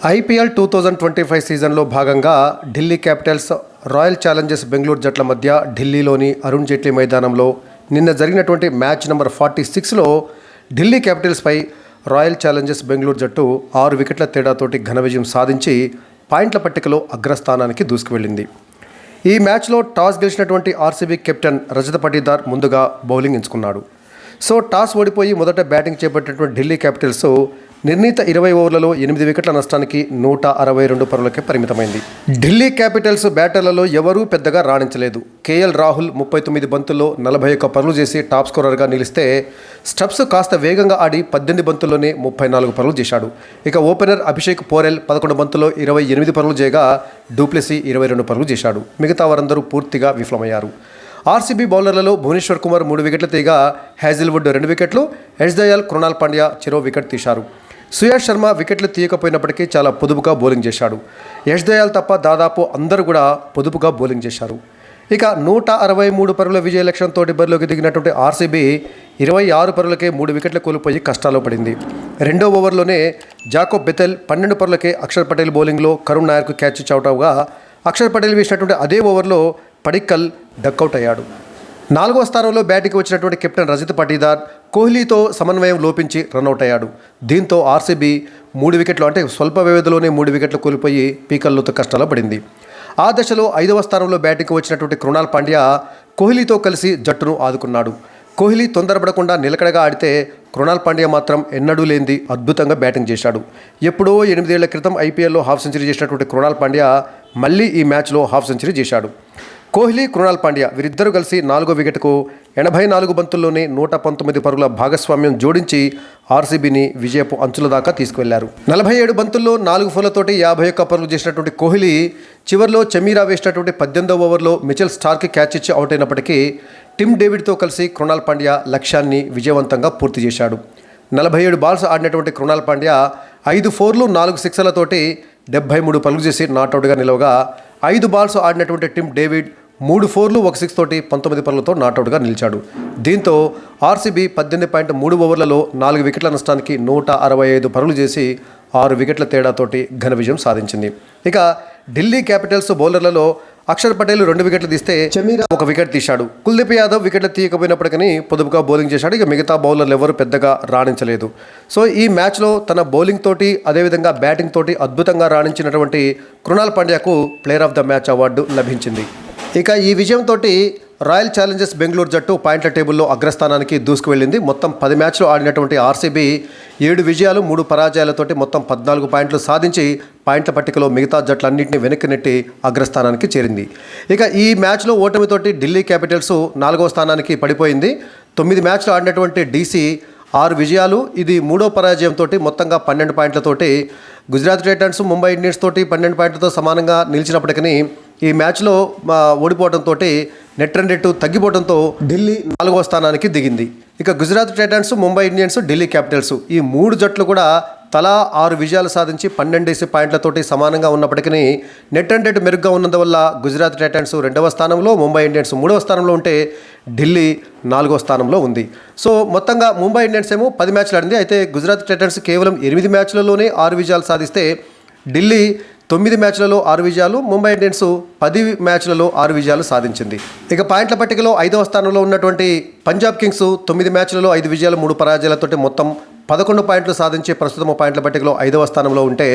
IPL 2025 సీజన్లో భాగంగా Delhi Capitals Royal Challengers Bengaluru జట్ల మధ్య ఢిల్లీలోని అరుణ్ జైట్లీ మైదానంలో నిన్న జరిగినటువంటి మ్యాచ్ నెంబర్ 46లో ఢిల్లీ క్యాపిటల్స్పై రాయల్ ఛాలెంజర్స్ బెంగళూరు జట్టు 6 వికెట్ల తేడాతోటి ఘన విజయం సాధించి పాయింట్ల పట్టికలో అగ్రస్థానానికి దూసుకువెళ్ళింది. ఈ మ్యాచ్లో టాస్ గెలిచినటువంటి ఆర్సీబీ కెప్టెన్ రజత్ పటీదార్ ముందుగా బౌలింగ్ ఎంచుకున్నాడు. సో టాస్ ఓడిపోయి మొదట బ్యాటింగ్ చేపట్టినటువంటి ఢిల్లీ క్యాపిటల్స్ నిర్ణీత 20 ఓవర్లలో 8 వికెట్ల నష్టానికి 162 పరుగులకే పరిమితమైంది. ఢిల్లీ క్యాపిటల్స్ బ్యాటర్లలో ఎవరూ పెద్దగా రాణించలేదు. కేఎల్ రాహుల్ 39 బంతుల్లో 41 పరుగులు చేసి టాప్ స్కోరర్గా నిలిస్తే స్టబ్స్ కాస్త వేగంగా ఆడి 18 బంతుల్లోనే 34 పరుగులు చేశాడు. ఇక ఓపెనర్ అభిషేక్ పోరెల్ 11 బంతుల్లో 28 పరుగులు చేయగా డూప్లెసీ 22 పరుగులు చేశాడు. మిగతా వారందరూ పూర్తిగా విఫలమయ్యారు. ఆర్సీబీ బౌలర్లలో భువనేశ్వర్ కుమార్ 3 వికెట్లు తీయగా హ్యాజిల్వుడ్ 2 వికెట్లు, యష్ దయాల్, కృణాల్ పాండ్యా చెరో వికెట్ తీశారు. సుయాష్ శర్మ వికెట్లు తీయకపోయినప్పటికీ చాలా పొదుపుగా బౌలింగ్ చేశాడు. యష్ దయాల్ తప్ప దాదాపు అందరూ కూడా పొదుపుగా బౌలింగ్ చేశారు. ఇక 163 పరుగుల విజయ లక్ష్యంతో బరిలోకి దిగినటువంటి ఆర్సీబీ 26 పరుగులకే 3 వికెట్లు కోల్పోయి కష్టాల్లో పడింది. రెండో ఓవర్లోనే జాకోబ్ బెథెల్ 12 పరుగులకే అక్షర్ పటేల్ బౌలింగ్లో కరుణ్ నాయర్కు క్యాచ్ అవుట్ అవగా అక్షర్ పటేల్ వేసినటువంటి అదే ఓవర్లో పడిక్కల్ డక్అవుట్ అయ్యాడు. 4వ స్థానంలో బ్యాటింగ్కి వచ్చినటువంటి కెప్టెన్ రజత్ పటీదార్ కోహ్లీతో సమన్వయం లోపించి రన్అట్ అయ్యాడు. దీంతో ఆర్సీబీ 3 వికెట్లు అంటే స్వల్ప వ్యవధిలోనే 3 వికెట్లు కోల్పోయి పీకల్లోతో కష్టాల్లో పడింది. ఆ దశలో 5వ స్థానంలో బ్యాటింగ్కి వచ్చినటువంటి కృణాల్ పాండ్యా కోహ్లీతో కలిసి జట్టును ఆదుకున్నాడు. కోహ్లీ తొందరపడకుండా నిలకడగా ఆడితే కృణాల్ పాండ్యా మాత్రం ఎన్నడూ లేనిది అద్భుతంగా బ్యాటింగ్ చేశాడు. ఎప్పుడో 8 ఏళ్ల క్రితం ఐపీఎల్లో హాఫ్ సెంచరీ చేసినటువంటి కృణాల్ పాండ్యా మళ్ళీ ఈ మ్యాచ్లో హాఫ్ సెంచరీ చేశాడు. కోహ్లీ, కృణాల్ పాండ్యా వీరిద్దరూ కలిసి 4వ వికెట్కు 84 బంతుల్లోనే 119 పరుగుల భాగస్వామ్యం జోడించి ఆర్సీబీని విజయపు అంచుల దాకా తీసుకువెళ్లారు. 47 బంతుల్లో 4 ఫోర్లతోటి 51 పరుగులు చేసినటువంటి కోహ్లీ చివరిలో చమీరా వేసినటువంటి 18వ ఓవర్లో మిచెల్ స్టార్కి క్యాచ్ ఇచ్చి అవుట్ అయినప్పటికీ టిమ్ డేవిడ్తో కలిసి కృణాల్ పాండ్యా లక్ష్యాన్ని విజయవంతంగా పూర్తి చేశాడు. 47 బాల్స్ ఆడినటువంటి కృణాల్ పాండ్యా 5 ఫోర్లు 4 సిక్సర్లతోటి 73 పరుగులు చేసి నాట్అవుట్గా నిలవగా 5 బాల్స్ ఆడినటువంటి టిమ్ డేవిడ్ 3 ఫోర్లు 1 సిక్స్ తోటి 19 పరుగులతో నాట్అవుట్గా నిలిచాడు. దీంతో ఆర్సీబీ 18.3 ఓవర్లలో 4 వికెట్ల నష్టానికి 165 పరుగులు చేసి 6 వికెట్ల తేడాతోటి ఘన విజయం సాధించింది. ఇక ఢిల్లీ క్యాపిటల్స్ బౌలర్లలో అక్షర్ పటేల్ 2 వికెట్లు తీస్తే చమీరా 1 వికెట్ తీశాడు. కుల్దీప్ యాదవ్ వికెట్లు తీయకపోయినప్పటికీ పొదుపుగా బౌలింగ్ చేశాడు. ఇక మిగతా బౌలర్లు ఎవరు పెద్దగా రాణించలేదు. సో ఈ మ్యాచ్లో తన బౌలింగ్ తోటి అదేవిధంగా బ్యాటింగ్ తోటి అద్భుతంగా రాణించినటువంటి కృణాల్ పాండ్యాకు player of the match award లభించింది. ఇక ఈ విజయంతో రాయల్ ఛాలెంజర్స్ బెంగళూరు జట్టు పాయింట్ల టేబుల్లో అగ్రస్థానానికి దూసుకువెళ్ళింది. మొత్తం 10 మ్యాచ్లు ఆడినటువంటి ఆర్సీబీ 7 విజయాలు 3 పరాజయాలతోటి మొత్తం 14 పాయింట్లు సాధించి పాయింట్ల పట్టికలో మిగతా జట్లన్నింటినీ వెనక్కి నెట్టి అగ్రస్థానానికి చేరింది. ఇక ఈ మ్యాచ్లో ఓటమితోటి ఢిల్లీ క్యాపిటల్స్ 4వ స్థానానికి పడిపోయింది. 9 మ్యాచ్లు ఆడినటువంటి డీసీ 6 విజయాలు, ఇది 3వ పరాజయంతో మొత్తంగా 12 పాయింట్లతోటి గుజరాత్ టైటన్స్, ముంబై ఇండియన్స్ తోటి 12 పాయింట్లతో సమానంగా నిలిచినప్పటికీ ఈ మ్యాచ్లో ఓడిపోవడంతో నెట్ రన్ రేటు తగ్గిపోవడంతో ఢిల్లీ 4వ స్థానానికి దిగింది. ఇక Gujarat Titans, Mumbai Indians, Delhi Capitals ఈ 3 జట్లు కూడా తలా 6 విజయాలు సాధించి 12 పాయింట్లతోటి సమానంగా ఉన్నప్పటికీ నెట్ రన్ రేటు మెరుగ్గా ఉన్నందువల్ల గుజరాత్ టైటన్స్ 2వ స్థానంలో, ముంబై ఇండియన్స్ 3వ స్థానంలో ఉంటే ఢిల్లీ 4వ స్థానంలో ఉంది. సో మొత్తంగా ముంబై ఇండియన్స్ ఏమో 10 మ్యాచ్లు ఆడింది. అయితే గుజరాత్ టైటన్స్ కేవలం 8 మ్యాచ్లలోనే 6 విజయాలు సాధిస్తే ఢిల్లీ 9 మ్యాచ్లలో 6 విజయాలు, ముంబై ఇండియన్స్ 10 మ్యాచ్లలో 6 విజయాలు సాధించింది. ఇక పాయింట్ల పట్టికలో 5వ స్థానంలో ఉన్నటువంటి పంజాబ్ కింగ్స్ 9 మ్యాచ్లలో 5 విజయాలు 3 పరాజయాలతో మొత్తం 11 పాయింట్లు సాధించి ప్రస్తుతం పాయింట్ల పట్టికలో 5వ స్థానంలో ఉంటే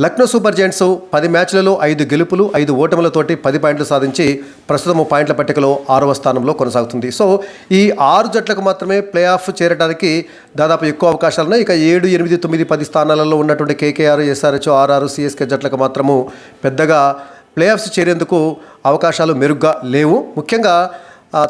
లక్నో సూపర్ జైంట్స్ 10 మ్యాచ్లలో 5 గెలుపులు 5 ఓటములతోటి 10 పాయింట్లు సాధించి ప్రస్తుతం పాయింట్ల పట్టికలో 6వ స్థానంలో కొనసాగుతుంది. సో ఈ 6 జట్లకు మాత్రమే ప్లే ఆఫ్ చేరడానికి దాదాపు ఎక్కువ అవకాశాలు ఉన్నాయి. ఇక 7, 8, 9, 10 స్థానాలలో ఉన్నటువంటి కేకేఆర్, ఎస్ఆర్హెచ్, ఆర్ఆర్, సిఎస్కే జట్లకు మాత్రము పెద్దగా ప్లే ఆఫ్స్ చేరేందుకు అవకాశాలు మెరుగ్గా లేవు. ముఖ్యంగా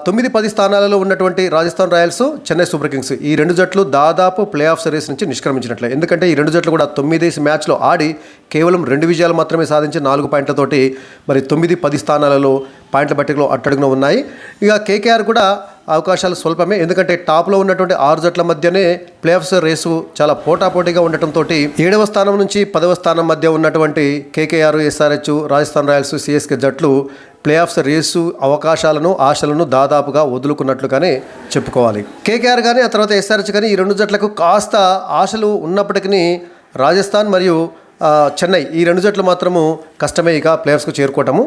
9, 10 స్థానాలలో ఉన్నటువంటి Rajasthan Royals, Chennai super Kings ఈ 2 జట్లు దాదాపు ప్లే ఆఫ్ రేస్ నుంచి నిష్క్రమించినట్లే. ఎందుకంటే ఈ 2 జట్లు కూడా 9 మ్యాచ్లో ఆడి కేవలం 2 విజయాలు మాత్రమే సాధించి 4 పాయింట్లతోటి మరి 9, 10 స్థానాలలో పాయింట్ల పట్టికలో అట్టడుగున ఉన్నాయి. ఇక కేకేఆర్ కూడా అవకాశాలు స్వల్పమే. ఎందుకంటే టాప్లో ఉన్నటువంటి 6 జట్ల మధ్యనే ప్లే ఆఫ్స్ రేసు చాలా పోటాపోటీగా ఉండటంతో 7వ స్థానం నుంచి 10వ స్థానం మధ్య ఉన్నటువంటి KKR, SRH, Rajasthan Royals, CSK జట్లు ప్లే ఆఫ్స్ రేసు అవకాశాలను, ఆశలను దాదాపుగా వదులుకున్నట్లుగానే చెప్పుకోవాలి. కేకేఆర్ కానీ ఆ తర్వాత ఎస్ఆర్హెచ్ కానీ ఈ 2 జట్లకు కాస్త ఆశలు ఉన్నప్పటికీ రాజస్థాన్ మరియు చెన్నై ఈ రెండు జట్లు మాత్రము కష్టమే ఇక ప్లేయర్స్కు చేరుకోవటము.